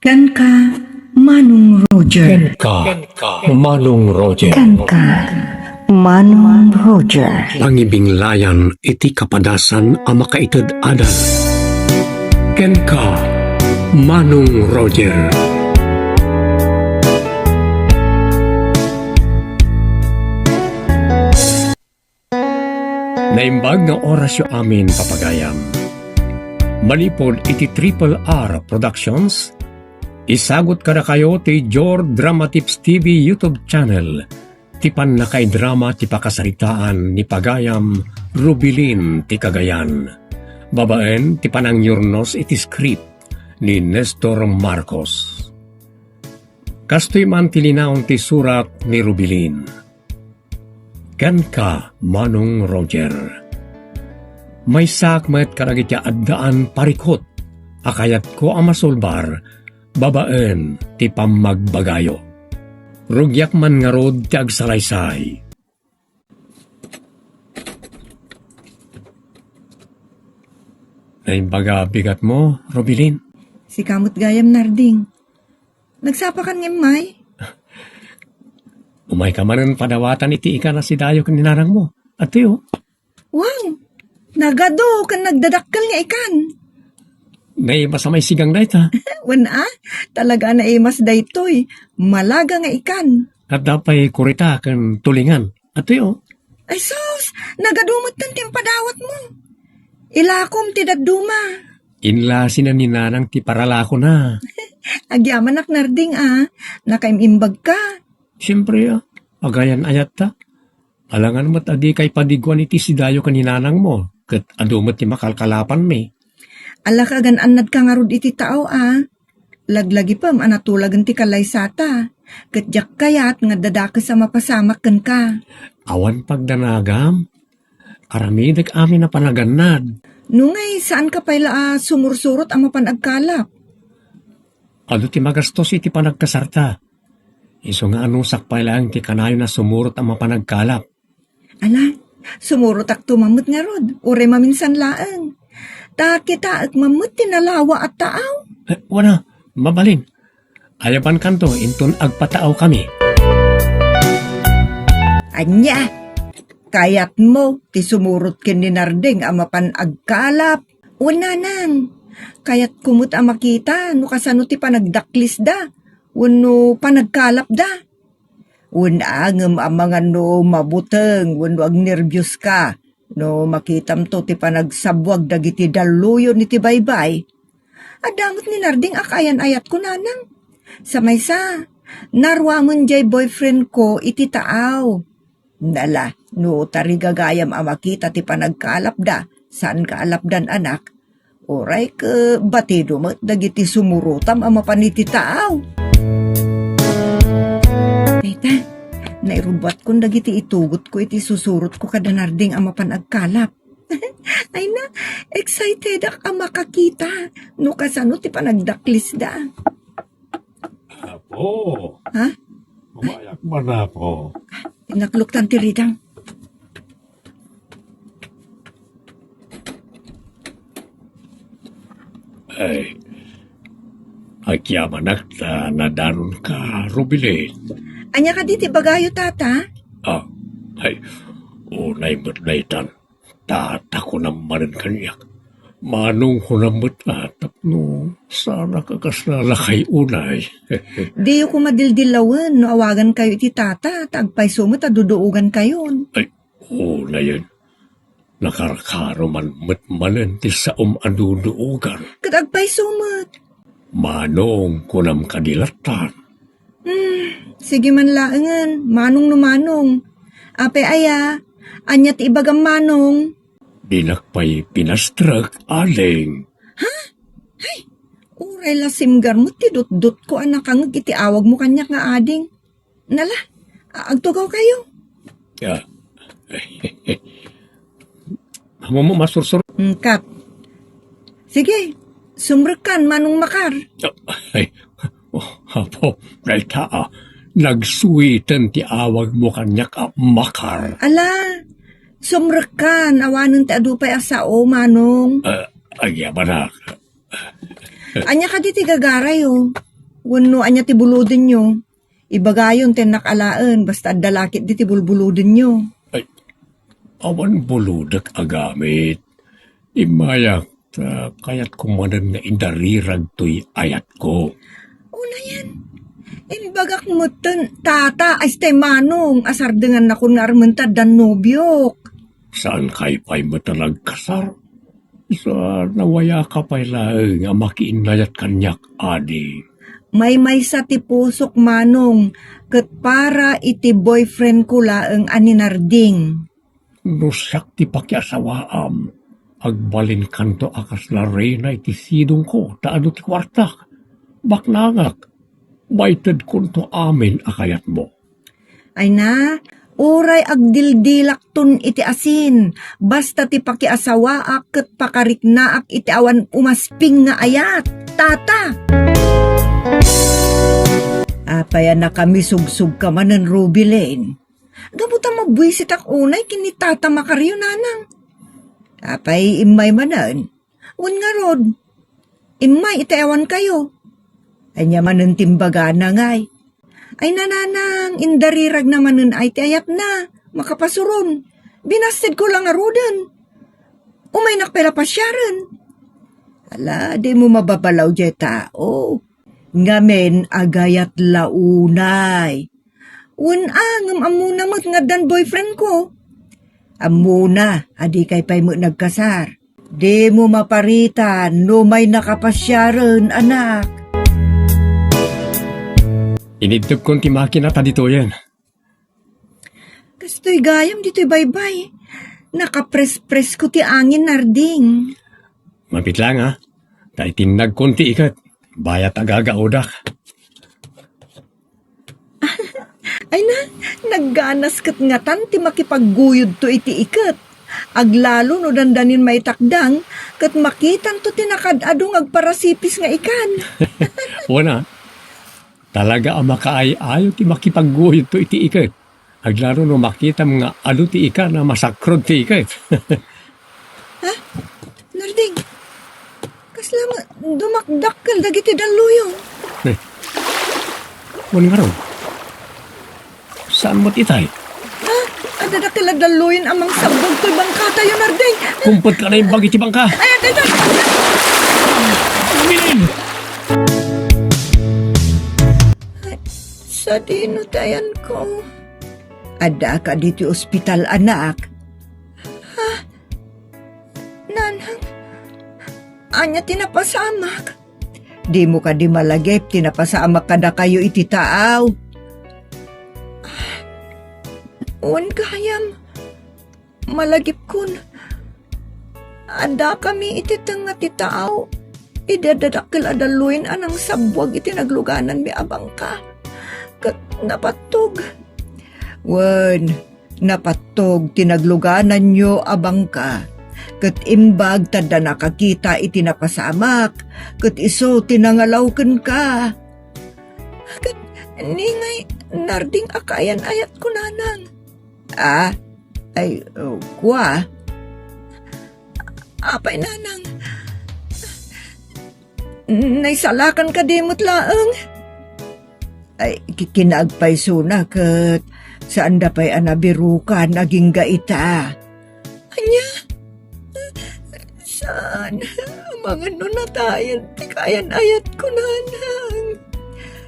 Kan ka, Manong Roger. Manong Roger. Kan ka, Manong Roger. Pangibinglayan iti kapadasan a makaited adal. Ken ka, Manong Roger. Naimbag nga orasyo amin papagayam. Malipod iti Triple R Productions. Isagot kada kayo ti Jor Drama Tips TV YouTube channel. Tipan na kay drama ti pakasaritaan ni Pagayam Rubilin ti Cagayan. Babaen ti panang yurnos iti script ni Nestor Marcos. Kastoy man tilinaon ti surat ni Rubilin. Ken ka, Manong Roger. May sakmet karagitya addaan parikot. Akayat ko ang masulbar, babaen ti pamagbagayo. Rugyak man nga rod ti agsalaysay. Naimbaga bigat mo, Robilin. Si kamot gayam narding. Nagsapakan ng may? Umay ka manan padawatan iti ika na si Dayo kaninarang mo. At tiyo, Wow! Nagado kan nagdadakkel nga ikan. naiba sa may sigang na ita. Wana, talaga na imas daytoy. Malaga nga ikan. At dapay kurita kan tulingan. At tiyo, Ay sus, nagadumot ng timpadawat mo. Ilakom ti daduma. inla sinaninanang ti paralako na. Agyaman ak narding nakaimimbag ka. Siyempre, agayan ayat ta. Alangan mo't adi kay padigwan iti si Dayo kaninanang mo. Kat adumot ti makalkalapan me. Ala ka gananad ka nga rod iti tao Laglagi pam anatulagan ti kalaysata. Katjak kayat nga dadaka sa mapasamak kan ka. Awan pagdanagam. Aramidag amin na panaganad. Nungay, saan ka pala sumursurot ang mapanagkalap? Ado ti magastos iti panagkasarta. Iso nga anong sakpay lang ti kanayo na sumurot ang mapanagkalap. Ala, sumurot ak tumamot nga rod. Ure maminsan laang. Ta kita ak mamut tinalawa at taaw. Wala, mabalin. Ayapan kanto, inton agpataaw kami. Anya, kayat mo, ti sumurot kin ni Narding ang mapanagkalap. Una nang, kayat kumut ang makita, no kasano ti panagdaklis da, wano panagkalap da. Una ang mga no mabuteng, wano ag nervyos ka, no makitam to ti panagsabwag dagiti daluyo ni ti baybay. Adamot ni Narding akayan ayat ko nanang. Sa maysa, narwangon jay boyfriend ko iti taaw. Nala, no tarigagayam amakita ti panagkalap da, saan kaalapdan anak, oray ka batido mo, dagiti sumurutam ang mapaniti taaw. Tita, nairubat kong dagiti itugot ko iti susurot ko kada Narding ang mapanagkalap. Ay na, excited ang makakita, no kasano ti panagdaklis da. Apo. Ha? Umayak ba na po? Nakluktan ti ridang. Ay, agyaman ta nadanon ka, Rubilin. Anya ka diti bagayo tata? Ay, unay mo't naitan. Tata ko naman kanyak. Manong ko naman no, sana kakasalakay unay. Di ko madildilawan no awagan kayo iti tata, tagpay sumot aduduugan kayon. Ay, na yun. Nakarakaro man matmanan ti sa aduduugan. Katagpay sumot. Manong kunam kadilatan. Sige man laangan, manong no manong. Ape aya, anyat ibagang manong. Dinakpay pinastrag aling. Uray la simgar mo, tidot-dot ko anak ang iti awag mo kanyak nga ading. Nala, agtugaw kayo. Ya. Amo mo masursur. Kap. Sige, sumrekan manong makar. Ay, hapo, nalta nagsuwitan ti awag mo kanyak makar. Ala, sumrekan, awanan ti adupay asao manong. Agyaman na. Anya ka diti gagaray Wano anya ti buludin nyo. Ibagayon ten nakalaan, basta dalakit di ti bulbuludin nyo. Awan buludak agamit. Imayak, kayat kumanan nga indarirag to'y ayat ko. Una yan. Imbagak mo tata ay stay manong asar dengan ako nga armentad dan nobyok. Saan kay pa'y matalag kasar? Sa nawaya ka pa'y laeng nga makiinlayat kanyak, adi. May sa ti pusok manong ket para iti boyfriend ko laeng aninarding. Nusak ti pakiasawaam. Agbalin kanto akas la reyna iti sidong ko, taano ti kwartak. Baknangak, baited kunto amin akayat mo. Ay na, uray agdildilak tun iti asin, basta ti pakiasawaak ket pakariknaak iti awan umasping nga ayat, tata. Apaya na kami sugsug ka man ng Ruby Lane. Gabuta mabwisit ak unay kini tata makaryo nanang. Apay imay manan. Un nga rod. Imay itayawan kayo. Anya manan timbaga na ngay. Ay nananang indarirag naman nun ay tiyayat na. Makapasuron. Binasted ko lang nga rodan. Umay nakpera pa siyaran. Ala, di mo mababalaw jay tao. Ngamen agayat launay. Unang amuna mo't nga dan boyfriend ko. Amuna, adi kay pa'y mo nagkasar. Di mo maparitan, no may nakapasyaran, anak. Inidtog kong ti makina ta dito yan. Kasto'y gayam dito'y baybay. Nakapres-pres ko ti angin narding. Mapit lang ha. Tay tinag konti ikat. Bayat agagaudak. Ay na, nagganas kat ngatan ti makipagguyod to iti ikat. Aglalo no dandanin may takdang, kat makitan to tinakadadong agparasipis nga ikan. Wana, talaga ang makaay-ayo ti makipagguhid to iti ikat. Aglaro no makita mga alo ti ikan na masakrod ti ikat. Ha? Narding, kaslam dumakdakkel dagiti daluyong. Wana nga ron. Saan mo't itay? Ha? Adadakkel daluyin amang sabog to'y bangka tayo, Narding. Kumpot ka na yung bagi ti bangka. Ay, dito! Umilin! Sa dinutayan ko. Ada ka dito ospital, anak. Ha? Nanang, anya tinapasamak. Di mo ka di malagip, tinapasamak kada kayo iti taaw. Un kayam, malagip kun. Ada kami iti tanga ti taaw. Idadadakil adaluin anang sabwag iti nagluganan mi abang ka. Kat napatog. Wen, napatog tinagluganan nyo abang ka. Kat imbag tada nakakita iti napasamak. Kat iso tinangalawken ka. Kat ningay narding akayan ayat ko nanang. Kwa? Apay nanang. Naisalakan ka dimot laang. Ay, kinagpay suna kat saan da pa'y anabirukan naging gaita. Anya? Saan? Mga nunatayan, tikayan ayat ko nanang.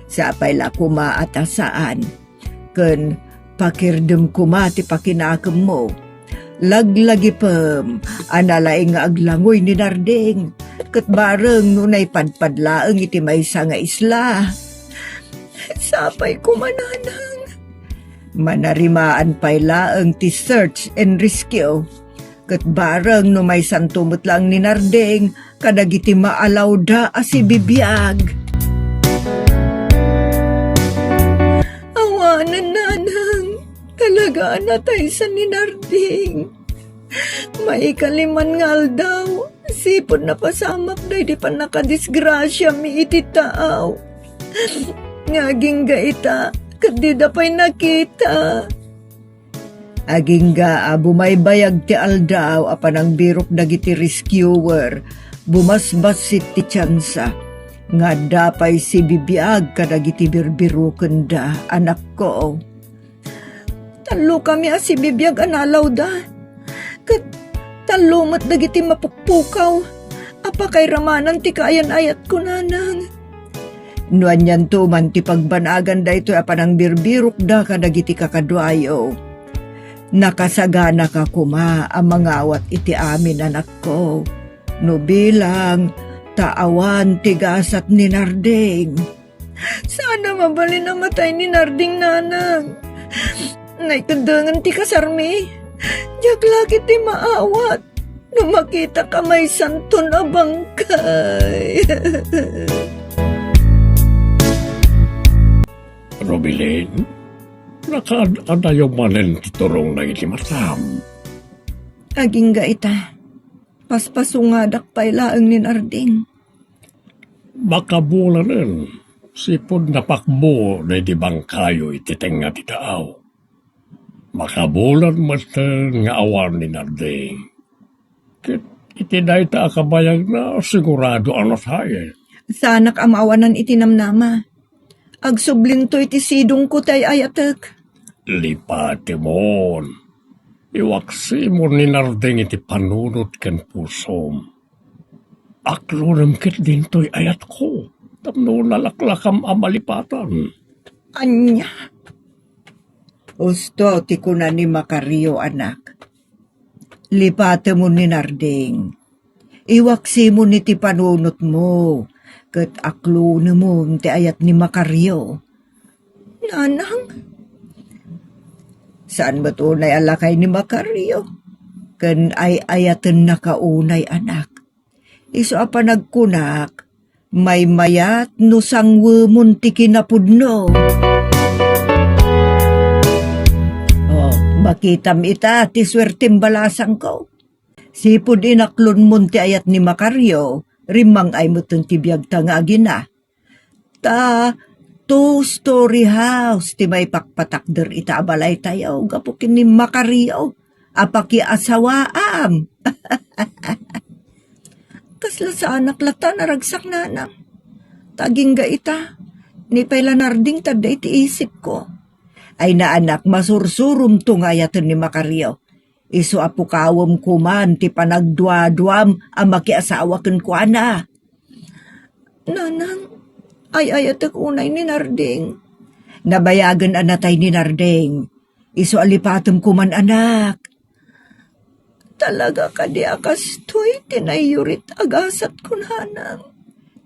Sapay la kumaatasaan. Kun pakirdem kumati pakinakam mo. Laglagi pam, analay nga aglangoy ni Narding. Kat bareng nunay padpadlaeng iti maysa nga isla. Sapay kumananang. Manarimaan pa'y laeng ti search and rescue. Kat bareng no may santumot lang ni Narding, kadagiti maalaw da asi bibiyag. Awanan nanang, talaga natay sa ni Narding. May kaliman ngal daw, sipod na pasamak day di pa nakadisgrasya mi iti taaw. Ngaging gaita, kadida pa'y nakita. Aging ga bumaybayag ti aldaw apan ang birok dagiti rescuer, bumasbas si ti tsansa. Nga dapay si bibiyag kadagiti birbiru kenda, anak ko. Talo kami si bibiyag analaw da. Kat talo mat dagiti mapukpukaw. Apa kay ramanan ti kaayan-ayat ko nanang. Nuan yan to man ti pagbanagan da ito apanang birbirok da kadagiti kakadwayo. Nakasagana ka kuma ang mangawat iti amin anak ko. No bilang taawan tigasat ni Narding. Sana mabali na matay ni Narding nanang. Naikadangan ti kasarmi. Diyak lagi ti maawat. No makita ka may santo na bangkay. Robilin, nakaadayaw manen titurong na itimatam. Aging gaita. Paspasungadak pa'y laang ni Narding. Makabulanan, sipod na pakbo na di bangkayo ititeng nga titaaw. Makabulan matan nga awan ni Narding. Kit itinay ta akabayag na sigurado ano tayo. Sanak amawanan itinamnama. Agsublinto iti sidong ko tay ayatek. Lipati mon. Iwaksi mo ni Narding iti panunot ken pusom. Aklo namkit din to'y ayat ko. Tapno nalaklakam amalipatan. Anya. Usto ti kuna ni Macario anak. Lipate mo ni Narding. Iwaksi mo ni ti panunot mo. Kat aklo na mo ti ayat ni Macario. Nanang? Saan ba tunay alakay ni Macario? Kan ay ayatan na kaunay anak. Iso apa nagkunak, may mayat no sangwe munti kinapudno. Oh, makitam ita ti swertim balasang ko. Sipod inaklon munti ayat ni Macario, rimang ay mutong tibiyag tangagi na. Ta, two-story house, ti may pakpatakder ita abalay tayo, gapukin ni Macario, apaki asawaam. Kasla sa anak lata naragsak nanang. Taging ga ita, ni pala Narding tada iti isip ko. Ay na anak, masursurum tungayatan ni Macario. Iso apukawam kuman, ti panagdwa-dwam, ang makiasawa ken kuana. Nanang, ay ayatek unay ni Narding. Nabayagan anatay ni Narding. Iso alipatem kuman anak. Talaga ka di akas to'y tinayurit agasat kunhanang.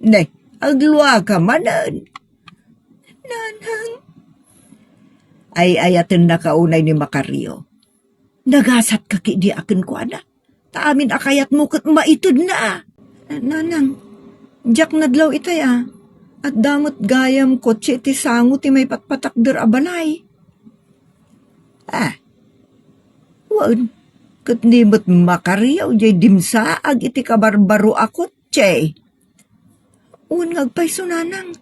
Ne, agluwa ka manan. Nanang. Ay ayaten na kaunay ni Macario. Nagasat ka ki di akin kuana. Taamin akayat mo kat maitod na. Nanang, jak nadlaw itay At damot gayam kotse ti sango ti may patpatakder abalay. Wan, kat nimot Macario jay dimsaag iti kabarbaro a kotse. Ngagpay sunanang,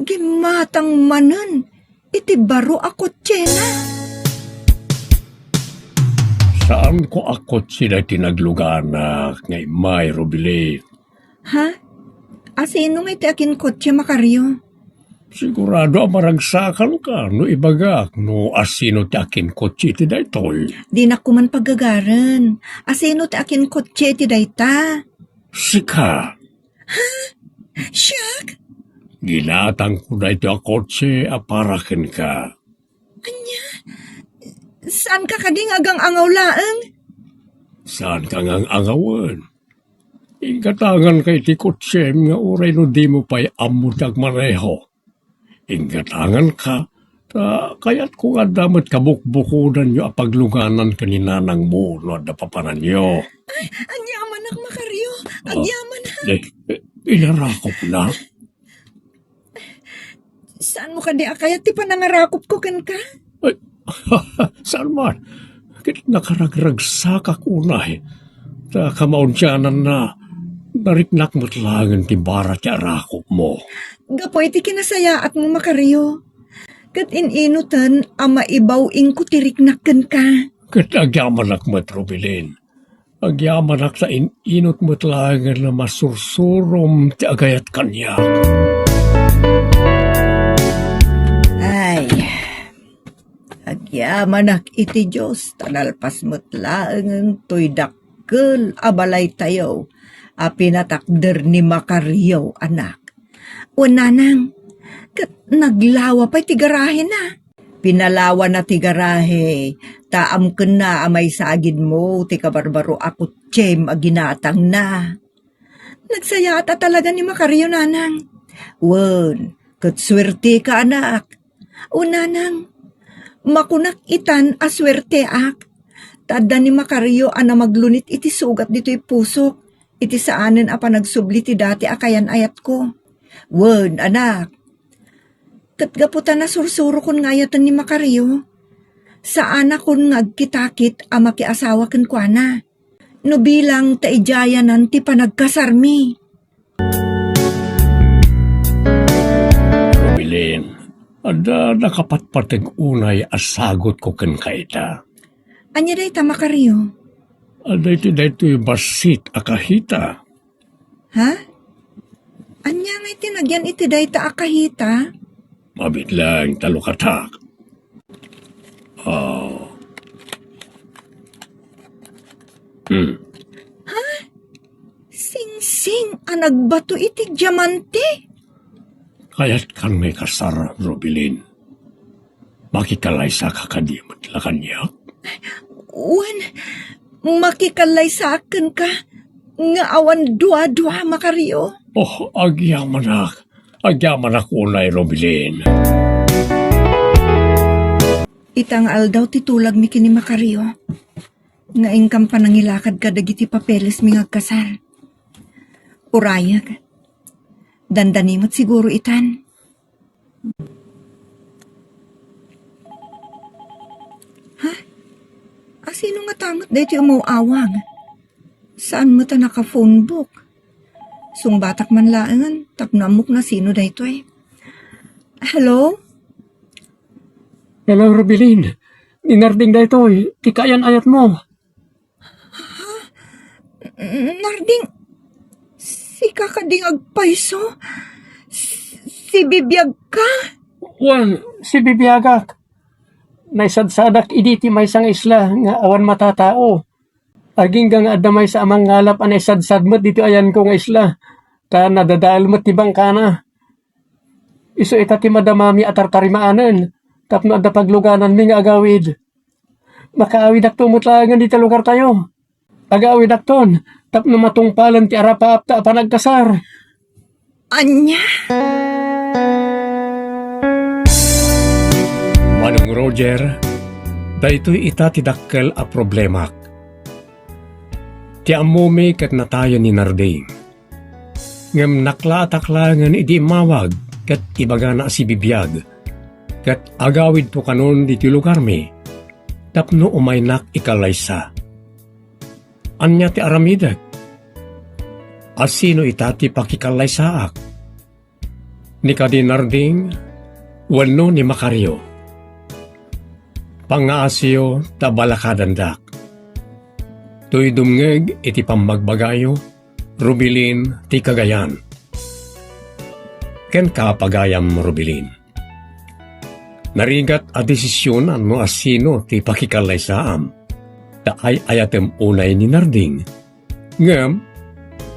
gimatang manan iti baro a kotse na. Saan ko akot sila tinagluganak ngay may Robile? Ha? Asino nga iti akin kotse Macario? Sigurado maragsakan ka, no ibagak, no asino ti akin kotse ti daytoy. Di na kuman paggagaran. Asino ti akin kotse ti dayta? Sika, Siyak? ginatang ko na ito a kotse aparakin ka. Saan ka kading agang angaw laang? Saan ka ngang angawan? Ingkatangan kay ti kotse nga uray no di mo pa'y amutag maneho. Ingkatangan ka, kaya't kung adamat kabukbukudan nyo apaglunganan kaninanang mo no adapapanan nyo. Ay, agyaman ak Macario. Agyaman ha. Inarakop na. Saan mo ka di akayat ti panangarakop ko ken ka? Ay, saan man? Kit nakaragragsakak unay. Ta kamaunsyanan na nariknak mo't langan ti bara ti arakop mo. Gapoy ti kinasaya at mo Macario. Kat ininutan ama ibaw ing kutiriknakan ka. Kat agyaman ak matrobilin. Agyaman ak sa inot mo't lang na masursurom ti agayat kanya. Ay, agyaman iti Diyos, tanalpas mo't lang to'y dakkel abalay tayo, pinatakder ni Macario, anak. Nanang, kat naglawa pa'y tigarahe na. Pinalawa na tigarahe, taam ka na amay sagid mo, ti kabarbaro ako tiyem aginatang na. Nagsayata talaga ni Macario, nanang. Wen, kat swerte ka, anak. Nanang, makunak itan aswerte ak. Tada ni Macario ana maglunit iti sugat dito'y pusok, iti saanen apa nagsubli ti dati akayan ayat ko. Wen, anak. Katgaputan na sursuro kun ngayatan ni Macario. Saan akon ngagkitakit ama ki asawa ken kuana. No bilang taijayanan ti panagkasarmi. Rubilin, ada nakapatpatag unay asagot ko ken kaita. Anya day ta, Macario? Ada iti daytoy basit akahita. Ha? Anya nga itinagyan iti day ta akahita? Mabit lang talukatak. Sing-sing anagbato iti diamante. Kaya't kan may kasar, Rubilin. Makikalay sa kakadimot la kanya. Wan, makikalay sa akin ka. Nga awan dua-dua, Macario. Oh, agyaman ak. Agyaman ako unay, Rubilin. Itangal daw titulag mi kini Macario. Nga ingkam panangilakad ka dagiti papeles mi ngagkasal. Urayag. Dandanimot siguro itan. Ha? Sino nga tangot dito umawawag? Saan mo ta naka-phone book? Sungbatak man laangan, tapnamok na sino dito eh. Hello? Hello, Rubilin. Ninarding da ito, tikayan ayat mo. Narding, si kakading agpaiso? Si bibiyag ka? Wan, si Bibiyagak. Naisadsadak iditi may sang isla nga awan matatao. Aging gang adamay sa amang ngalap anay sadsad mo't dito ayan ko nga isla. Ta nadadaal mo't tibang kana. Iso itati madamami atartarimaanan. Tapno adda pagluganan mi nga agawid. Makaawid ak tumutlangan dito lugar tayo. Agawid ak ton. Tapno matungpalan ti arapa-apta panagkasar. Anya? Manong Roger, daytoy itatidakkel a problemak. Ti amume kat natayan ni Narding. Ngem nakla-taklangan idi mawag kat ibaga na si Bibiyag. Kat agawid po kanon diti lugar mi. Tapno umaynak ikalaysa. Anya ti aramidak. Asino itati pakikalaysaak. Ni kadi Narding, wano ni Macario. Pangaasyo tabalakadandak. Tuy dumngeg iti pamagbagayo, Rubilin ti kagayan. Ken ka pagayam, Rubilin. Narigat a desisyon no asino ti pakikalay saam. Taay ayatem unay ni Narding. Ngem,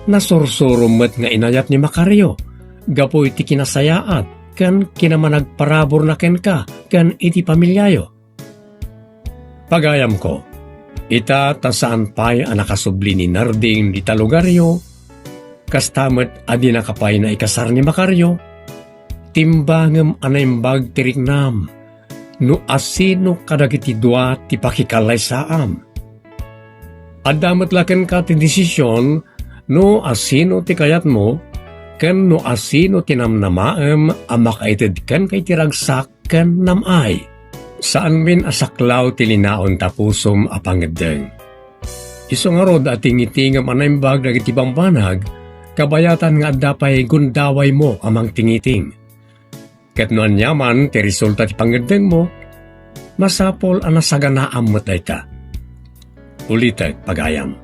nasursurumet nga inayat ni Macario. Gapoy ti kinasayaat, ken kinamanagparabor na ken ka, ken iti pamilyayo. Pagayam ko, ita tasaan pa'y nakasubli ni Narding di talugaryo, kastamet adi nakapay na ikasar ni Macario, timbangem anaimbag tiriknam, no asino kadagiti dua ti pakikalay saam. Adamet laken ka ti desisyon, no asino ti kayat mo, ken no asino tinamnamaem amakaited ken kay tiragsak ken namay. Saan min asaklaw tilinaon tapusom apangedeng. Iso nga rod ating itingam anaimbag dagiti bambanag, kabayatan nga adapay gundaway mo amang tingiting. Ket no anyaman ti resulta ti pangedeng mo, masapol anasaganaam mo dayta. Ulitek pagayam,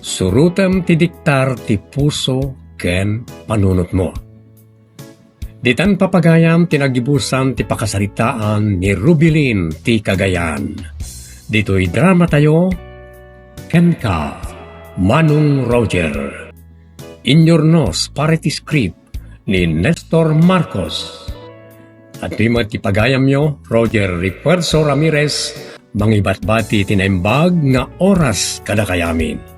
Surutem ti diktar ti puso ken panunot mo. Ditan papagayam tinagibusan ti pakasaritaan ni Rubilin ti Cagayan. Dito'y drama tayo, ken ka, Manong Roger. Inyornos pare ti script ni Nestor Marcos. At timat ti pagayam nyo, Roger Refuerzo Ramirez, mangibatbati tinaimbag nga oras kada kayamin.